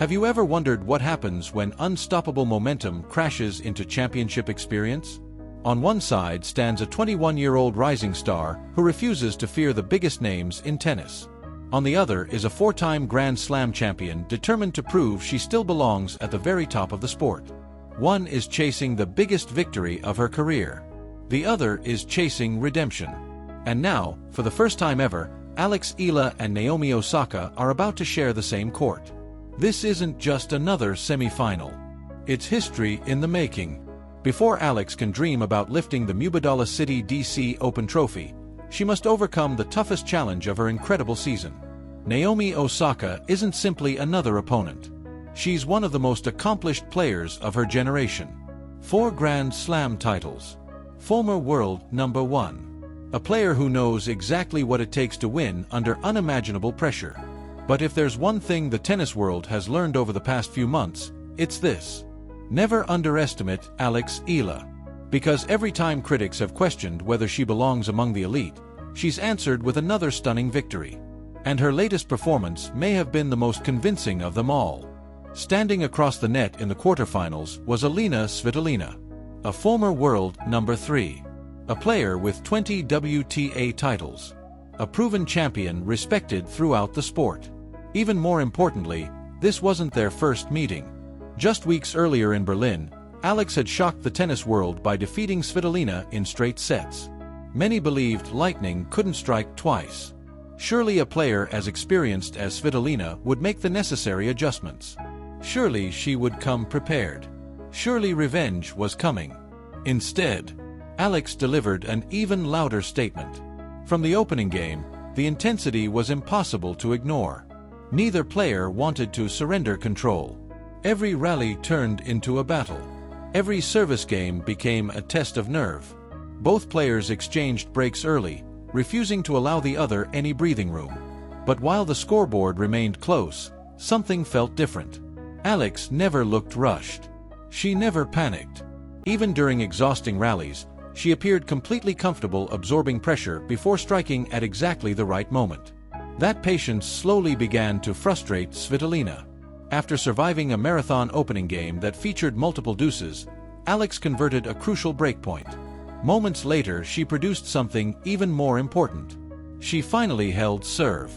Have you ever wondered what happens when unstoppable momentum crashes into championship experience? On one side stands a 21-year-old rising star who refuses to fear the biggest names in tennis. On the other is a four-time Grand Slam champion determined to prove she still belongs at the very top of the sport. One is chasing the biggest victory of her career. The other is chasing redemption. And now, for the first time ever, Alex Eala and Naomi Osaka are about to share the same court. This isn't just another semi-final. It's history in the making. Before Alex can dream about lifting the Mubadala Citi DC Open Trophy, she must overcome the toughest challenge of her incredible season. Naomi Osaka isn't simply another opponent. She's one of the most accomplished players of her generation. 4 Grand Slam titles. Former world number 1. A player who knows exactly what it takes to win under unimaginable pressure. But if there's one thing the tennis world has learned over the past few months, it's this. Never underestimate Alex Eala. Because every time critics have questioned whether she belongs among the elite, she's answered with another stunning victory. And her latest performance may have been the most convincing of them all. Standing across the net in the quarterfinals was Alina Svitolina, a former world number 3. A player with 20 WTA titles. A proven champion respected throughout the sport. Even more importantly, this wasn't their first meeting. Just weeks earlier in Berlin, Alex had shocked the tennis world by defeating Svitolina in straight sets. Many believed lightning couldn't strike twice. Surely a player as experienced as Svitolina would make the necessary adjustments. Surely she would come prepared. Surely revenge was coming. Instead, Alex delivered an even louder statement. From the opening game, the intensity was impossible to ignore. Neither player wanted to surrender control. Every rally turned into a battle. Every service game became a test of nerve. Both players exchanged breaks early, refusing to allow the other any breathing room. But while the scoreboard remained close, something felt different. Alex never looked rushed. She never panicked. Even during exhausting rallies, she appeared completely comfortable absorbing pressure before striking at exactly the right moment. That patience slowly began to frustrate Svitolina. After surviving a marathon opening game that featured multiple deuces, Alex converted a crucial breakpoint. Moments later, she produced something even more important. She finally held serve.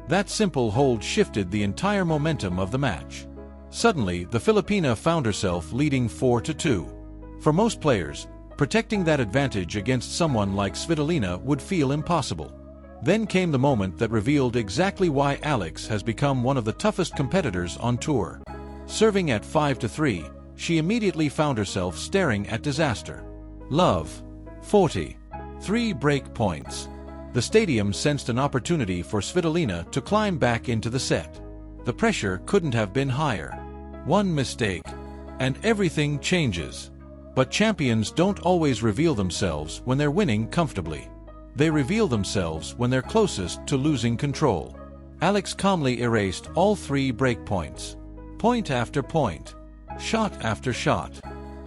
That simple hold shifted the entire momentum of the match. Suddenly, the Filipina found herself leading 4-2. For most players, protecting that advantage against someone like Svitolina would feel impossible. Then came the moment that revealed exactly why Alex has become one of the toughest competitors on tour. Serving at 5-3, she immediately found herself staring at disaster. Love. 40. 3 break points. The stadium sensed an opportunity for Svitolina to climb back into the set. The pressure couldn't have been higher. One mistake, and everything changes. But champions don't always reveal themselves when they're winning comfortably. They reveal themselves when they're closest to losing control. Alex calmly erased all 3 break points. Point after point. Shot after shot.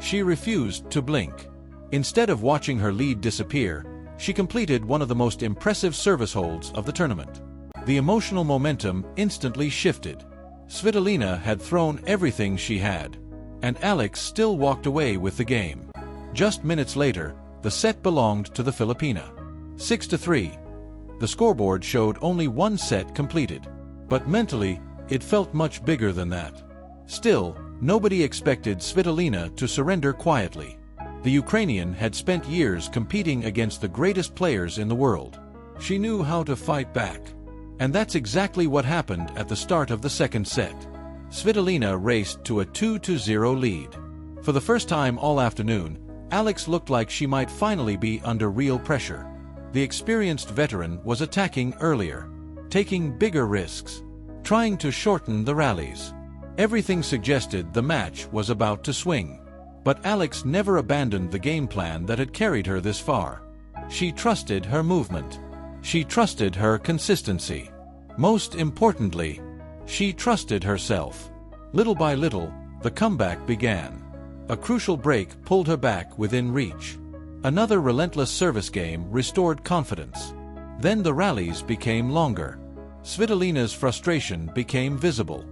She refused to blink. Instead of watching her lead disappear, she completed one of the most impressive service holds of the tournament. The emotional momentum instantly shifted. Svitolina had thrown everything she had. And Alex still walked away with the game. Just minutes later, the set belonged to the Filipina. 6-3. The scoreboard showed only one set completed. But mentally, it felt much bigger than that. Still, nobody expected Svitolina to surrender quietly. The Ukrainian had spent years competing against the greatest players in the world. She knew how to fight back. And that's exactly what happened at the start of the second set. Svitolina raced to a 2-0 lead. For the first time all afternoon, Alex looked like she might finally be under real pressure. The experienced veteran was attacking earlier, taking bigger risks, trying to shorten the rallies. Everything suggested the match was about to swing. But Alex never abandoned the game plan that had carried her this far. She trusted her movement. She trusted her consistency. Most importantly, she trusted herself. Little by little, the comeback began. A crucial break pulled her back within reach. Another relentless service game restored confidence. Then the rallies became longer. Svitolina's frustration became visible.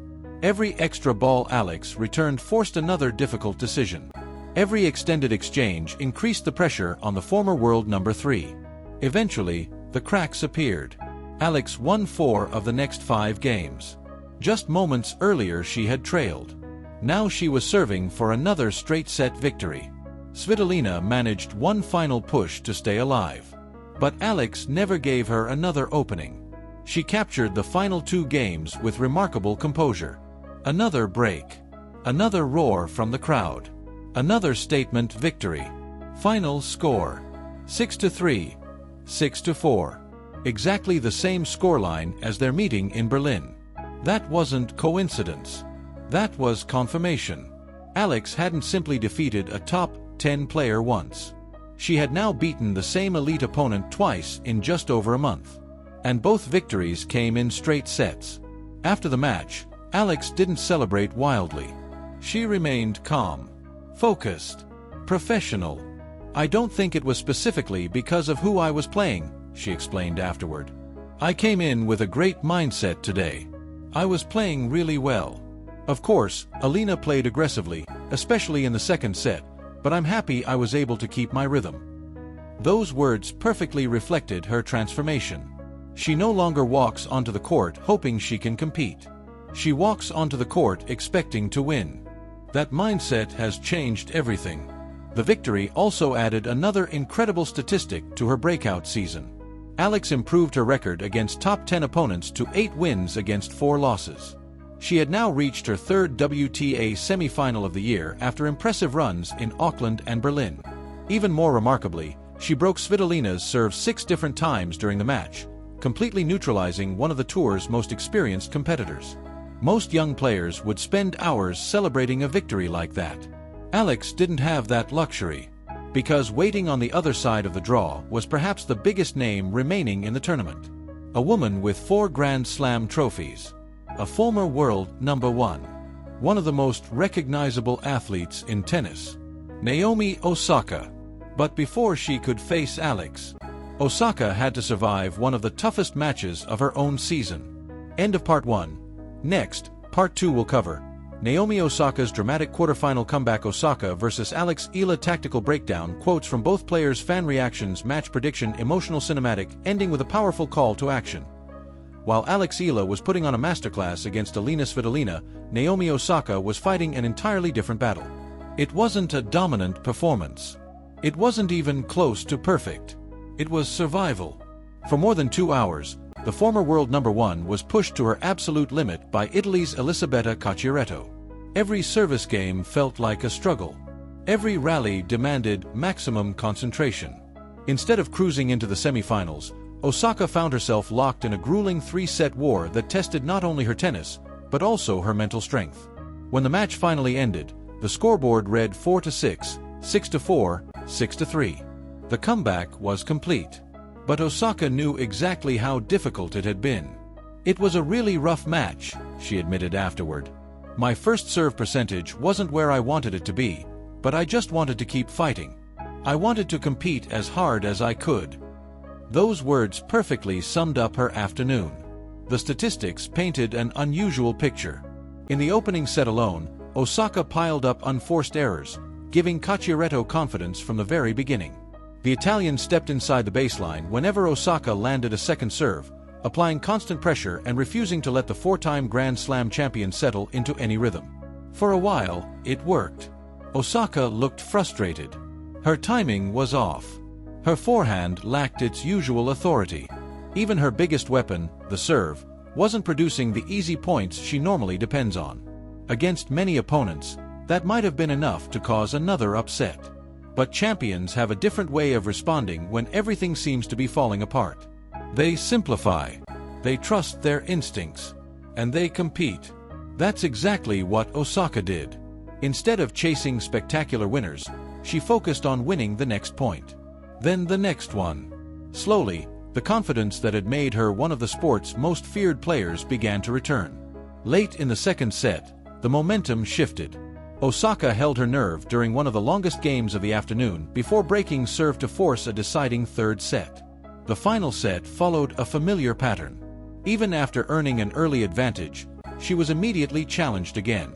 Every extra ball Alex returned forced another difficult decision. Every extended exchange increased the pressure on the former world number 3. Eventually, the cracks appeared. Alex won 4 of the next 5 games. Just moments earlier she had trailed. Now she was serving for another straight-set victory. Svitolina managed one final push to stay alive. But Alex never gave her another opening. She captured the final 2 games with remarkable composure. Another break. Another roar from the crowd. Another statement victory. Final score: 6-3, 6-4. Exactly the same scoreline as their meeting in Berlin. That wasn't coincidence. That was confirmation. Alex hadn't simply defeated a top 10 player once. She had now beaten the same elite opponent twice in just over a month. And both victories came in straight sets. After the match, Alex didn't celebrate wildly. She remained calm, focused, professional. "I don't think it was specifically because of who I was playing," she explained afterward. "I came in with a great mindset today. I was playing really well. Of course, Alina played aggressively, especially in the second set, but I'm happy I was able to keep my rhythm." Those words perfectly reflected her transformation. She no longer walks onto the court hoping she can compete. She walks onto the court expecting to win. That mindset has changed everything. The victory also added another incredible statistic to her breakout season. Alex improved her record against top 10 opponents to 8 wins against 4 losses. She had now reached her 3rd WTA semi-final of the year after impressive runs in Auckland and Berlin. Even more remarkably, she broke Svitolina's serve 6 different times during the match, completely neutralizing one of the tour's most experienced competitors. Most young players would spend hours celebrating a victory like that. Alex didn't have that luxury, because waiting on the other side of the draw was perhaps the biggest name remaining in the tournament. A woman with 4 Grand Slam trophies. A former world number 1. One of the most recognizable athletes in tennis. Naomi Osaka. But before she could face Alex, Osaka had to survive one of the toughest matches of her own season. End of part 1. Next, part 2 will cover Naomi Osaka's dramatic quarterfinal comeback, Osaka versus Alex Eala tactical breakdown, quotes from both players, fan reactions, match prediction, emotional cinematic, ending with a powerful call to action. While Alex Eala was putting on a masterclass against Alina Svitolina, Naomi Osaka was fighting an entirely different battle. It wasn't a dominant performance. It wasn't even close to perfect. It was survival. For more than 2 hours, the former world number 1 was pushed to her absolute limit by Italy's Elisabetta Cocciaretto. Every service game felt like a struggle. Every rally demanded maximum concentration. Instead of cruising into the semi-finals, Osaka found herself locked in a grueling 3-set war that tested not only her tennis, but also her mental strength. When the match finally ended, the scoreboard read 4-6, 6-4, 6-3. The comeback was complete. But Osaka knew exactly how difficult it had been. "It was a really rough match," she admitted afterward. "My first serve percentage wasn't where I wanted it to be, but I just wanted to keep fighting. I wanted to compete as hard as I could." Those words perfectly summed up her afternoon. The statistics painted an unusual picture. In the opening set alone, Osaka piled up unforced errors, giving Cocciaretto confidence from the very beginning. The Italian stepped inside the baseline whenever Osaka landed a second serve, applying constant pressure and refusing to let the 4-time Grand Slam champion settle into any rhythm. For a while, it worked. Osaka looked frustrated. Her timing was off. Her forehand lacked its usual authority. Even her biggest weapon, the serve, wasn't producing the easy points she normally depends on. Against many opponents, that might have been enough to cause another upset. But champions have a different way of responding when everything seems to be falling apart. They simplify, they trust their instincts, and they compete. That's exactly what Osaka did. Instead of chasing spectacular winners, she focused on winning the next point. Then the next one. Slowly, the confidence that had made her one of the sport's most feared players began to return. Late in the second set, the momentum shifted. Osaka held her nerve during one of the longest games of the afternoon before breaking serve to force a deciding third set. The final set followed a familiar pattern. Even after earning an early advantage, she was immediately challenged again.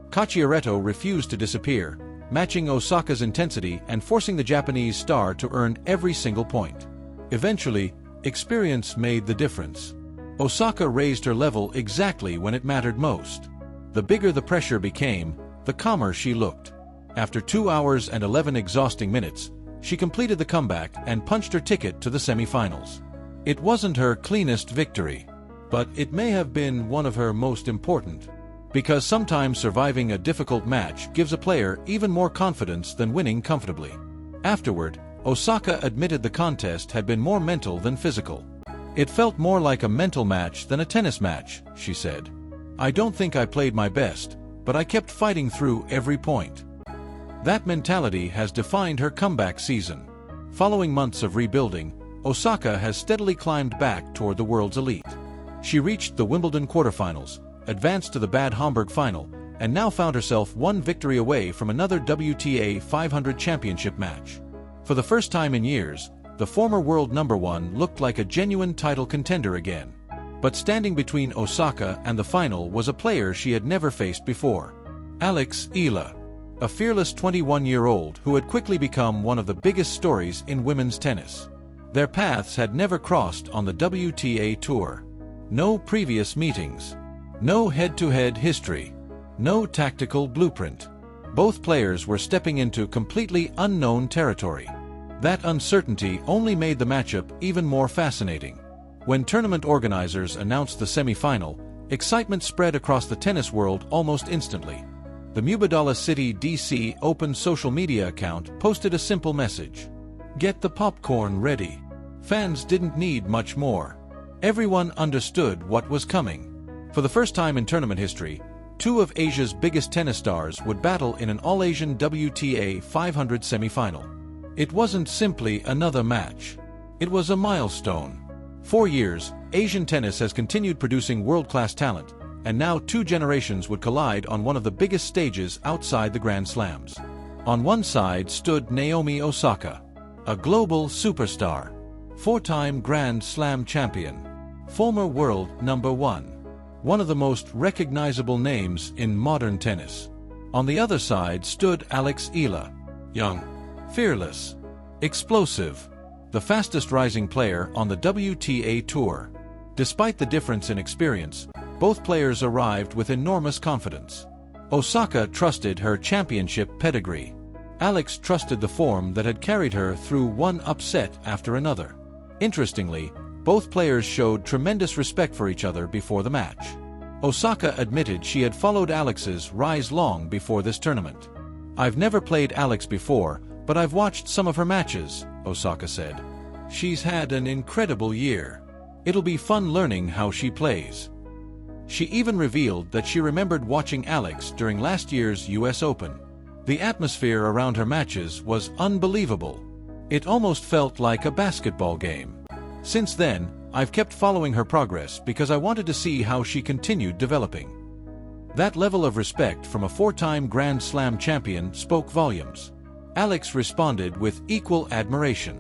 Cacciaretto refused to disappear, matching Osaka's intensity and forcing the Japanese star to earn every single point. Eventually, experience made the difference. Osaka raised her level exactly when it mattered most. The bigger the pressure became, the calmer she looked. After 2 hours and 11 exhausting minutes, she completed the comeback and punched her ticket to the semi-finals. It wasn't her cleanest victory, but it may have been one of her most important. Because sometimes surviving a difficult match gives a player even more confidence than winning comfortably. Afterward, Osaka admitted the contest had been more mental than physical. "It felt more like a mental match than a tennis match," she said. "I don't think I played my best, but I kept fighting through every point." That mentality has defined her comeback season. Following months of rebuilding, Osaka has steadily climbed back toward the world's elite. She reached the Wimbledon quarterfinals, advanced to the Bad Homburg final, and now found herself one victory away from another WTA 500 championship match. For the first time in years, the former world number one looked like a genuine title contender again. But standing between Osaka and the final was a player she had never faced before. Alex Eala, a fearless 21-year-old who had quickly become one of the biggest stories in women's tennis. Their paths had never crossed on the WTA Tour. No previous meetings. No head-to-head history. No tactical blueprint. Both players were stepping into completely unknown territory. That uncertainty only made the matchup even more fascinating. When tournament organizers announced the semi-final, excitement spread across the tennis world almost instantly. The Mubadala Citi DC Open social media account posted a simple message: "Get the popcorn ready." Fans didn't need much more. Everyone understood what was coming. For the first time in tournament history, two of Asia's biggest tennis stars would battle in an all-Asian WTA 500 semi-final. It wasn't simply another match. It was a milestone. 4 years, Asian tennis has continued producing world-class talent, and now 2 generations would collide on one of the biggest stages outside the Grand Slams. On one side stood Naomi Osaka, a global superstar, 4-time Grand Slam champion, former world number one, one of the most recognizable names in modern tennis. On the other side stood Alex Eala, young, fearless, explosive, the fastest rising player on the WTA Tour. Despite the difference in experience, both players arrived with enormous confidence. Osaka trusted her championship pedigree. Alex trusted the form that had carried her through one upset after another. Interestingly, both players showed tremendous respect for each other before the match. Osaka admitted she had followed Alex's rise long before this tournament. "I've never played Alex before, but I've watched some of her matches," Osaka said. "She's had an incredible year. It'll be fun learning how she plays." She even revealed that she remembered watching Alex during last year's US Open. The atmosphere around her matches was unbelievable. It almost felt like a basketball game. "Since then, I've kept following her progress because I wanted to see how she continued developing." That level of respect from a 4-time Grand Slam champion spoke volumes. Alex responded with equal admiration.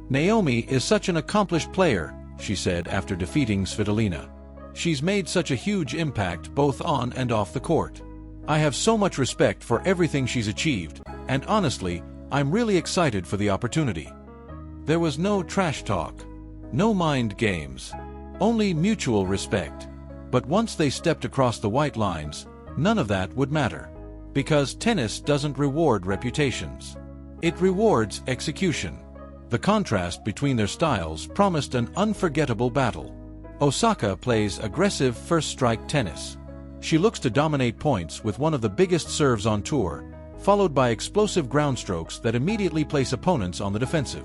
"Naomi is such an accomplished player," she said after defeating Svitolina. "She's made such a huge impact both on and off the court. I have so much respect for everything she's achieved, and honestly, I'm really excited for the opportunity." There was no trash talk. No mind games. Only mutual respect. But once they stepped across the white lines, none of that would matter. Because tennis doesn't reward reputations. It rewards execution. The contrast between their styles promised an unforgettable battle. Osaka plays aggressive first-strike tennis. She looks to dominate points with one of the biggest serves on tour, followed by explosive ground strokes that immediately place opponents on the defensive.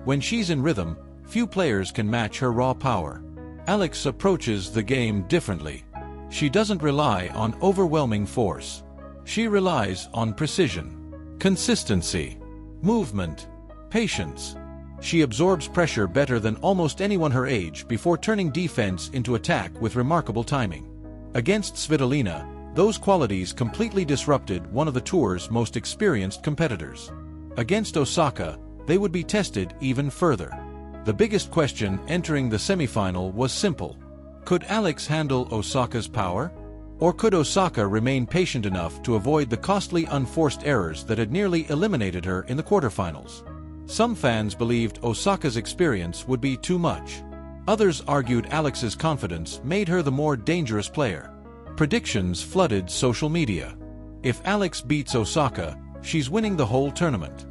When she's in rhythm, few players can match her raw power. Alex approaches the game differently. She doesn't rely on overwhelming force. She relies on precision, consistency, movement, patience. She absorbs pressure better than almost anyone her age before turning defense into attack with remarkable timing. Against Svitolina, those qualities completely disrupted one of the tour's most experienced competitors. Against Osaka, they would be tested even further. The biggest question entering the semifinal was simple. Could Alex handle Osaka's power? Or could Osaka remain patient enough to avoid the costly unforced errors that had nearly eliminated her in the quarterfinals? Some fans believed Osaka's experience would be too much. Others argued Alex's confidence made her the more dangerous player. Predictions flooded social media. If Alex beats Osaka, she's winning the whole tournament.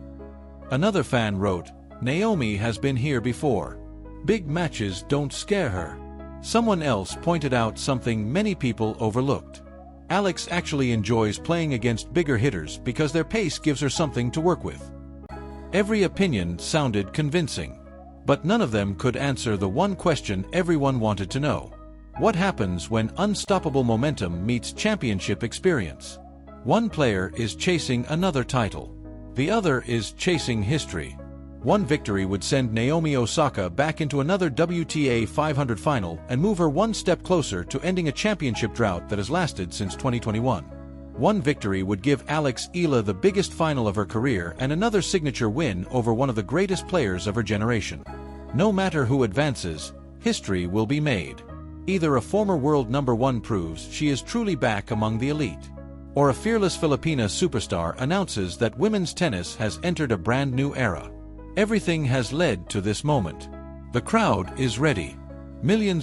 Another fan wrote, "Naomi has been here before. Big matches don't scare her." Someone else pointed out something many people overlooked. Alex actually enjoys playing against bigger hitters because their pace gives her something to work with. Every opinion sounded convincing, but none of them could answer the one question everyone wanted to know. What happens when unstoppable momentum meets championship experience? One player is chasing another title. The other is chasing history. One victory would send Naomi Osaka back into another WTA 500 final and move her one step closer to ending a championship drought that has lasted since 2021. One victory would give Alex Eala the biggest final of her career and another signature win over one of the greatest players of her generation. No matter who advances, history will be made. Either a former world #1 proves she is truly back among the elite, or a fearless Filipina superstar announces that women's tennis has entered a brand new era. Everything has led to this moment. The crowd is ready. Millions of